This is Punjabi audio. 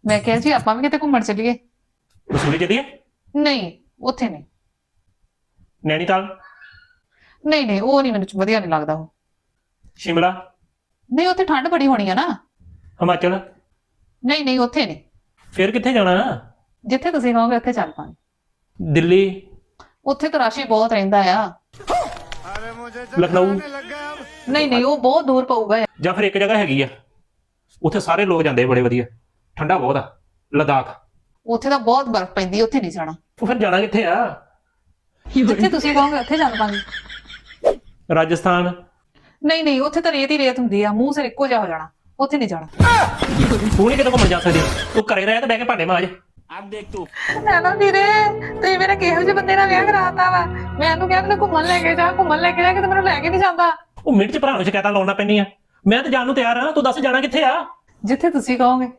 ਮੈਂ ਕਿਹਾ ਜੀ ਆਪਾਂ ਵੀ ਕਿਤੇ ਘੁੰਮਣ ਚੱਲੀਏ। ਮਸੂਰੀ ਚੱਲੀਏ? ਨਹੀਂ, ਉੱਥੇ ਨਹੀਂ। ਨੈਣੀਤਾਲ? ਨਹੀਂ ਉਹ ਨਹੀਂ, ਮੈਨੂੰ ਵਧੀਆ ਨਹੀਂ ਲੱਗਦਾ ਉਹ। ਸ਼ਿਮਲਾ? ਨਹੀਂ, ਉੱਥੇ ਠੰਡ ਬੜੀ ਹੋਣੀ ਆ ਨਾ। ਹਿਮਾਚਲ? ਨਹੀਂ ਉੱਥੇ ਨਹੀਂ। ਫਿਰ ਕਿੱਥੇ ਜਾਣਾ? ਜਿੱਥੇ ਤੁਸੀਂ ਕਹੋਗੇ ਉੱਥੇ ਚੱਲ ਪਾਂਗੇ। ਦਿੱਲੀ? ਉੱਥੇ ਤਾਂ ਰਸ਼ ਹੀ ਬਹੁਤ ਰਹਿੰਦਾ ਆ। ਲਖਨਊ? ਨਹੀਂ ਉਹ ਬਹੁਤ ਦੂਰ ਪਊਗਾ। ਜਾਂ ਫਿਰ ਇੱਕ ਜਗ੍ਹਾ ਹੈਗੀ ਆ, ਉੱਥੇ ਸਾਰੇ ਲੋਕ ਜਾਂਦੇ ਬੜੇ ਵਧੀਆ, ਠੰਡਾ ਬਹੁਤ ਆ, ਲਦਾਖ। ਉੱਥੇ ਤਾਂ ਬਹੁਤ ਬਰਫ਼ ਪੈਂਦੀ, ਉੱਥੇ ਨਹੀਂ ਜਾਣਾ। ਉਹ ਫਿਰ ਜਾਣਾ ਕਿੱਥੇ ਆ? ਜਿੱਥੇ ਤੁਸੀਂ ਕਹੋਗੇ ਉੱਥੇ ਚੱਲ ਪਾਂਗੇ। ਰਾਜਸਥਾਨ? ਨਹੀਂ ਉੱਥੇ ਤਾਂ ਰੇਤ ਹੀ ਰੇਤ ਹੁੰਦੀ ਆ, ਮੂੰਹ ਸਿਰ ਇੱਕੋ ਜਿਹਾ ਹੋ ਜਾਣਾ, ਉੱਥੇ ਨਹੀਂ ਜਾਣਾ। ਤੂੰ ਨਹੀਂ ਕਿਤੇ ਘੁੰਮਣ ਜਾ ਸਕਦੀ, ਤੂੰ ਘਰੇ ਰਹਿ ਤੇ ਬਹਿ ਕੇ ਭਾਂਡੇ ਮਾਂਜ। अब देख तू ਨਾ ਵੀਰੇ, ਤੁਸੀਂ ਮੇਰੇ ਕਿਹੋ ਜਿਹੇ ਬੰਦੇ ਨਾਲ ਵਿਆਹ ਕਰਾਤਾ ਵਾ। ਮੈਂ ਇਹਨੂੰ ਕਿਹਾ ਮੈਨੂੰ ਘੁੰਮਣ ਲੈ ਕੇ ਜਾ ਕਿਤੇ ਮੈਨੂੰ ਲੈ ਕੇ ਨਹੀਂ ਜਾਂਦਾ। ਉਹ ਮਿੰਟ ਚ ਭਰਾ ਨੂੰ ਸ਼ਿਕਾਇਤਾਂ ਲਾਉਣਾ ਪੈਂਦੀਆਂ। ਮੈਂ ਤਾਂ ਜਾਣ ਨੂੰ ਤਿਆਰ ਆ, ਤੂੰ ਦੱਸ ਜਾਣਾ ਕਿੱਥੇ ਆ? ਜਿੱਥੇ ਤੁਸੀਂ ਕਹੋਗੇ।